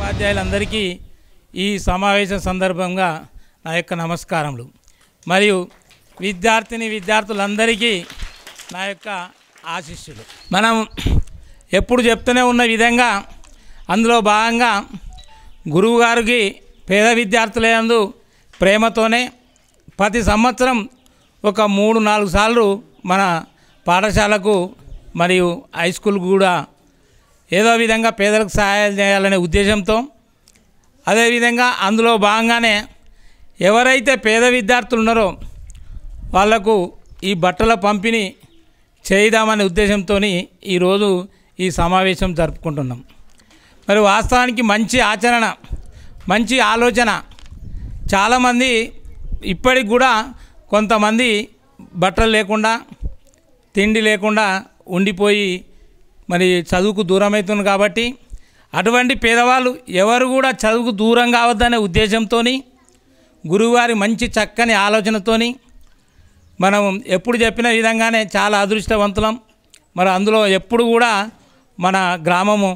ఉపాధ్యాయులందరికీ ఈ సమావేశం సందర్భంగా నా యొక్క నమస్కారములు. మరియు విద్యార్థులందరికీ నా యొక్క ఆశీస్సులు. మనం ఎప్పుడు చెప్తూనే ఉన్న విధంగా అందులో భాగంగా గురువుగారికి పేద విద్యార్థులందు ప్రేమతోనే ప్రతి సంవత్సరం ఒక 3-4 సార్లు మన పాఠశాలకు మరియు హై స్కూల్కు కూడా ఏదో విధంగా పేదలకు సహాయాలు చేయాలనే ఉద్దేశంతో, అదేవిధంగా అందులో భాగంగానే ఎవరైతే పేద విద్యార్థులు ఉన్నారో వాళ్లకు ఈ బట్టల పంపిణీ చేద్దామనే ఉద్దేశంతో ఈరోజు ఈ సమావేశం జరుపుకుంటున్నాం. మరి వాస్తవానికి మంచి ఆచరణ, మంచి ఆలోచన. చాలామంది ఇప్పటికి కూడా కొంతమంది బట్టలు లేకుండా, తిండి లేకుండా ఉండిపోయి మరి చదువుకు దూరం అవుతుంది. కాబట్టి అటువంటి పేదవాళ్ళు ఎవరు కూడా చదువుకు దూరం కావద్దనే ఉద్దేశంతో గురువుగారి మంచి చక్కని ఆలోచనతోని మనం ఎప్పుడు చెప్పిన విధంగానే చాలా అదృష్టవంతులం. మరి అందులో ఎప్పుడు కూడా మన గ్రామము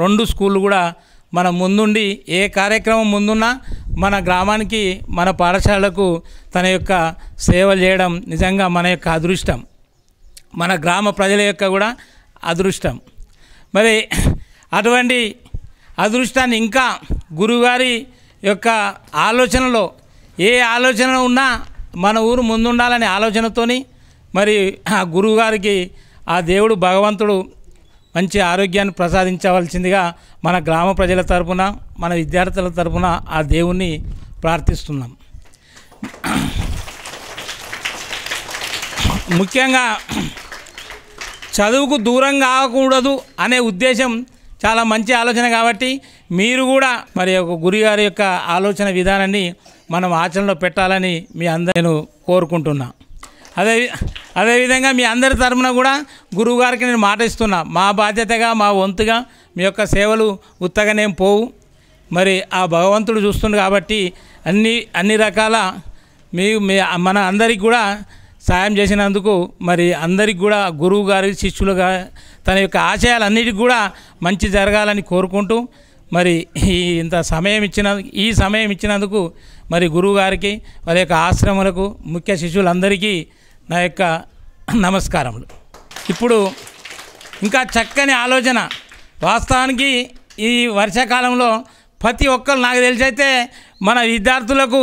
2 స్కూళ్ళు కూడా మన ముందుండి ఏ కార్యక్రమం ముందున్నా మన గ్రామానికి, మన పాఠశాలకు తన యొక్క సేవలు చేయడం నిజంగా మన యొక్క అదృష్టం, మన గ్రామ ప్రజల యొక్క కూడా అదృష్టం. మరి అటువంటి అదృష్టాన్ని ఇంకా గురువుగారి యొక్క ఆలోచనలో ఏ ఆలోచన ఉన్నా మన ఊరు ముందుండాలనే ఆలోచనతోని మరి ఆ గురువుగారికి ఆ దేవుడు భగవంతుడు మంచి ఆరోగ్యాన్ని ప్రసాదించవలసిందిగా మన గ్రామ ప్రజల తరపున, మన విద్యార్థుల తరపున ఆ దేవుణ్ణి ప్రార్థిస్తున్నాం. ముఖ్యంగా చదువుకు దూరం కాకూడదు అనే ఉద్దేశం చాలా మంచి ఆలోచన. కాబట్టి మీరు కూడా మరి ఒక గురుగారి యొక్క ఆలోచన విధానాన్ని మనం ఆచరణలో పెట్టాలని మీ అందరూ నేను కోరుకుంటున్నా. అదేవిధంగా మీ అందరి తరపున కూడా గురువుగారికి నేను మాట ఇస్తున్నా, మా బాధ్యతగా, మా వంతుగా మీ యొక్క సేవలు ఉత్తగానేం పోవు. మరి ఆ భగవంతుడు చూస్తుంది కాబట్టి అన్ని రకాల మన అందరికి కూడా సాయం చేసినందుకు మరి అందరికి కూడా గురువు గారి శిష్యులుగా తన యొక్క ఆశయాలన్నిటికీ కూడా మంచి జరగాలని కోరుకుంటూ మరి ఇంత సమయం ఇచ్చినందుకు మరి గురువు గారికి, వారి యొక్క ఆశ్రమాలకు, ముఖ్య శిష్యులందరికీ నా యొక్క నమస్కారములు. ఇప్పుడు ఇంకా చక్కని ఆలోచన. వాస్తవానికి ఈ వర్షాకాలంలో ప్రతి ఒక్కరు నాకు తెలిసైతే మన విద్యార్థులకు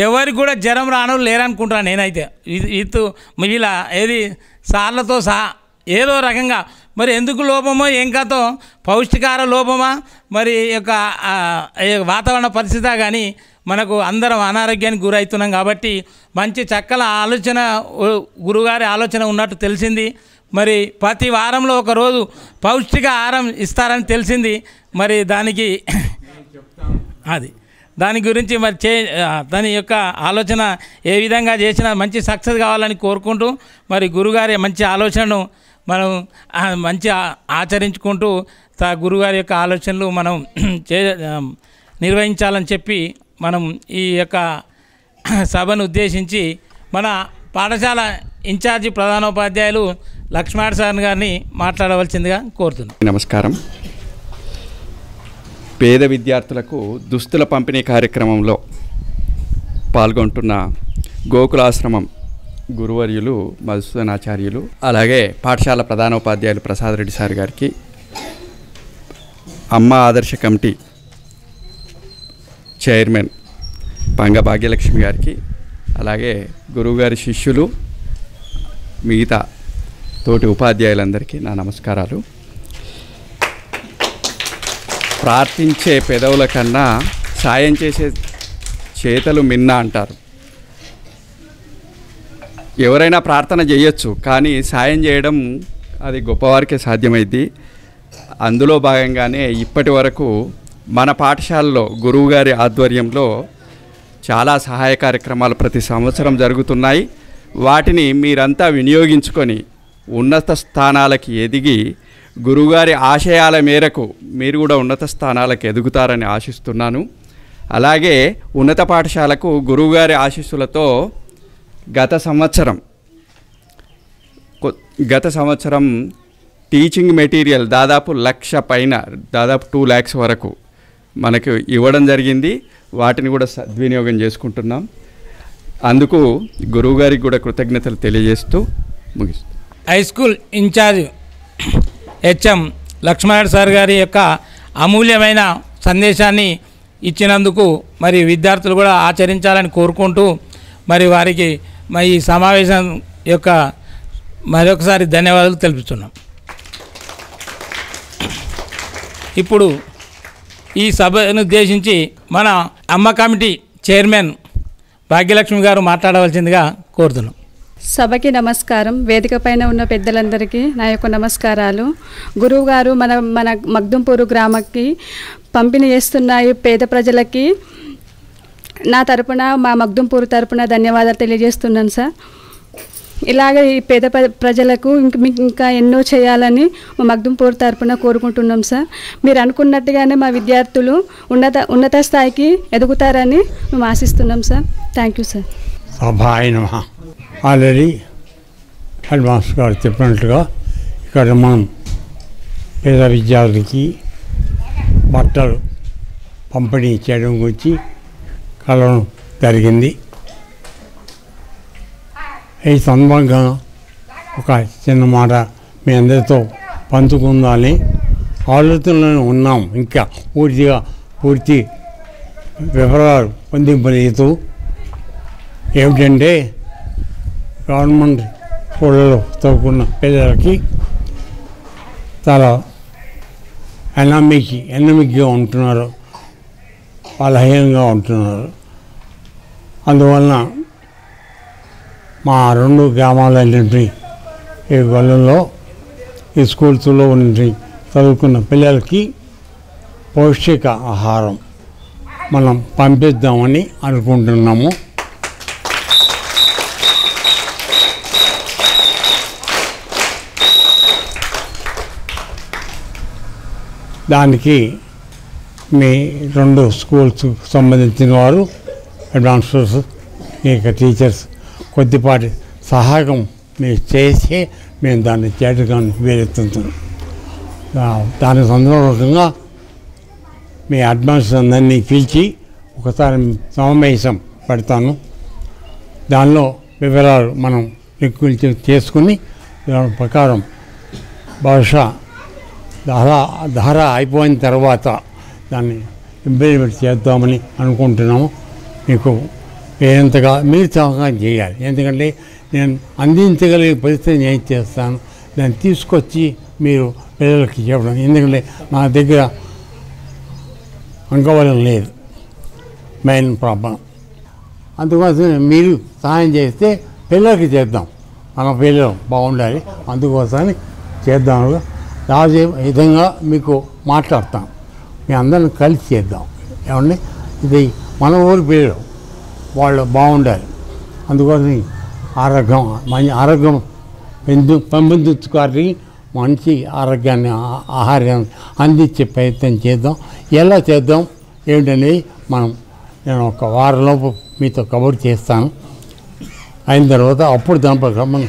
ఎవరికి కూడా జ్వరం రాను లేరనుకుంటున్నాను నేనైతే. వీళ్ళ ఏది సార్లతో సహా ఏదో రకంగా మరి ఎందుకు లోపమో ఏం కాదో, పౌష్టికార లోపమా మరి యొక్క వాతావరణ పరిస్థితి కానీ మనకు అందరం అనారోగ్యానికి గురవుతున్నాం. కాబట్టి మంచి చక్కల ఆలోచన, గురువుగారి ఆలోచన ఉన్నట్టు తెలిసింది. మరి ప్రతి వారంలో ఒక రోజు పౌష్టిక ఆహారం ఇస్తారని తెలిసింది. మరి దాని గురించి మరి దాని యొక్క ఆలోచన ఏ విధంగా చేసినా మంచి సక్సెస్ కావాలని కోరుకుంటూ మరి గురుగారి మంచి ఆలోచనను మనం మంచి ఆచరించుకుంటూ గురుగారి యొక్క ఆలోచనలు మనం నిర్వహించాలని చెప్పి మనం ఈ యొక్క సభను ఉద్దేశించి మన పాఠశాల ఇన్ఛార్జి ప్రధానోపాధ్యాయులు లక్ష్మణ్ సార్ గారిని మాట్లాడవలసిందిగా కోరుతున్నాను. నమస్కారం. పేద విద్యార్థులకు దుస్తుల పంపిణీ కార్యక్రమంలో పాల్గొంటున్న గోకులాశ్రమం గురువర్యులు మధుసూదనాచార్యులు, అలాగే పాఠశాల ప్రధానోపాధ్యాయులు ప్రసాద్ రెడ్డి సార్ గారికి, అమ్మ ఆదర్శ కమిటీ చైర్మన్ పంగ భాగ్యలక్ష్మి గారికి, అలాగే గురువుగారి శిష్యులు, మిగతా తోటి ఉపాధ్యాయులందరికీ నా నమస్కారాలు. ప్రార్థించే పెదవుల కన్నా సాయం చేసే చేతలు మిన్న అంటారు. ఎవరైనా ప్రార్థన చేయొచ్చు, కానీ సాయం చేయడం అది గొప్పవారికే సాధ్యమైంది. అందులో భాగంగానే ఇప్పటి వరకు మన పాఠశాలలో గురువుగారి ఆధ్వర్యంలో చాలా సహాయ కార్యక్రమాలు ప్రతి సంవత్సరం జరుగుతున్నాయి. వాటిని మీరంతా వినియోగించుకొని ఉన్నత స్థానాలకి ఎదిగి గురువుగారి ఆశయాల మేరకు మీరు కూడా ఉన్నత స్థానాలకు ఎదుగుతారని ఆశిస్తున్నాను. అలాగే ఉన్నత పాఠశాలకు గురువుగారి ఆశీస్సులతో గత సంవత్సరం టీచింగ్ మెటీరియల్ దాదాపు 1,00,000 పైన, దాదాపు 2 lakhs వరకు మనకు ఇవ్వడం జరిగింది. వాటిని కూడా సద్వినియోగం చేసుకుంటున్నాం. అందుకు గురువు గారికి కూడా కృతజ్ఞతలు తెలియజేస్తూ ముగిస్తాం. High school in charge HM Lakshman sir గారి యొక్క అమూల్యమైన సందేశాన్ని ఇచ్చినందుకు మరి విద్యార్థులు కూడా ఆచరించాలని కోరుకుంటూ మరి వారికి మరి ఈ సమావేశం యొక్క మరొకసారి ధన్యవాదాలు తెలుపుతున్నాం. ఇప్పుడు ఈ సభను ఉద్దేశించి మన అమ్మ కమిటీ చైర్మన్ భాగ్యలక్ష్మి గారు మాట్లాడవలసిందిగా కోరుతున్నాం. సభకి నమస్కారం. వేదిక పైన ఉన్న పెద్దలందరికీ నా యొక్క నమస్కారాలు. గురువు గారు మన మగ్దుంపూరు గ్రామకి పంపిణీ చేస్తున్నాయి పేద ప్రజలకి. నా తరపున మా మగ్దుంపూరు తరపున ధన్యవాదాలు తెలియజేస్తున్నాను సార్. ఇలాగే ఈ పేద ప్రజలకు ఇంకా ఎన్నో చేయాలని మా మగ్దుంపూరు తరపున కోరుకుంటున్నాం సార్. మీరు అనుకున్నట్టుగానే మా విద్యార్థులు ఉన్నత స్థాయికి ఎదుగుతారని మేము ఆశిస్తున్నాం సార్. Thank you sir. సభాయన ఆల్రెడీ హెడ్ మాస్టర్ గారు చెప్పినట్లుగా ఇక్కడ మనం పేద విద్యార్థులకి బట్టలు పంపిణీ చేయడం గురించి కలవడం జరిగింది. ఈ సందర్భంగా ఒక చిన్న మాట మీ అందరితో పంచుకుందామని ఆలోచనలో ఉన్నాం. ఇంకా పూర్తి వివరాలు పొందింపలేదు. ఏమిటంటే గవర్నమెంట్ స్కూళ్ళలో చదువుకున్న పిల్లలకి చాలా ఎనమిక్గా ఉంటున్నారు, బలహీనంగా ఉంటున్నారు. అందువలన మా 2 గ్రామాలన్నింటి ఈ గొల్లలో ఈ స్కూల్స్లో ఉన్న చదువుకున్న పిల్లలకి పౌష్టిక ఆహారం మనం పంపిద్దామని అనుకుంటున్నాము. దానికి మీ 2 స్కూల్స్ సంబంధించిన వారు అడ్వాన్సర్స్ ఇక టీచర్స్ కొద్దిపాటి సహాయం మీరు చేసి మేము దాన్ని చేయడానికి వీలెత్తుతున్నాం. దాని సందర్భంగా మీ అడ్వాన్స్ అందరినీ పిలిచి ఒకసారి సమావేశం పెడతాను. దానిలో వివరాలు మనం రిక్వెస్ట్ చేసుకుని దాని ప్రకారం బహుశా ధార అయిపోయిన తర్వాత దాన్ని ఇంప్లిమెంట్ చేద్దామని అనుకుంటున్నాము. మీకు ఎంతగా మీరు సహకారం చేయాలి. ఎందుకంటే నేను అందించగలిగే పరిస్థితి నేను చేస్తాను. దాన్ని తీసుకొచ్చి మీరు పిల్లలకి చెప్పడం, ఎందుకంటే నా దగ్గర అంగబలం లేదు, మెయిన్ ప్రాబ్లం. అందుకోసం మీరు సహాయం చేస్తే పిల్లలకి చేద్దాం. మన పిల్లలు బాగుండాలి, అందుకోసమని చేద్దాం. రాజే విధంగా మీకు మాట్లాడతాం. మీ అందరిని కలిసి చేద్దాం. ఏమండి, ఇది మన ఊరి పిల్లలు, వాళ్ళు బాగుండాలి. అందుకోసం మంచి ఆరోగ్యం పెంపొందించుకోవాలి. మంచి ఆరోగ్యాన్ని ఆహారాన్ని అందించే ప్రయత్నం చేద్దాం. ఎలా చేద్దాం ఏమిటనేది నేను ఒక వారంలోపు మీతో కబుర్ చేస్తాను. అయిన తర్వాత అప్పుడు దాని ప్రకారం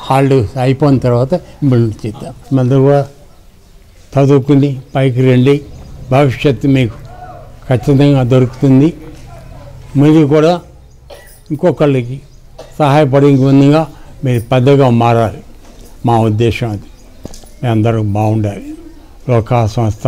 హాలిడేస్ అయిపోయిన తర్వాత ఇంప్లిమెంట్ చేద్దాం. అందరూ కూడా చదువుకుని పైకి రండి. భవిష్యత్తు మీకు ఖచ్చితంగా దొరుకుతుంది. మీరు కూడా ఇంకొకళ్ళకి సహాయపడే విధంగా మీరు పెద్దగా మారాలి. మా ఉద్దేశం అది. మీ అందరూ బాగుండాలి. లోకా సంస్థ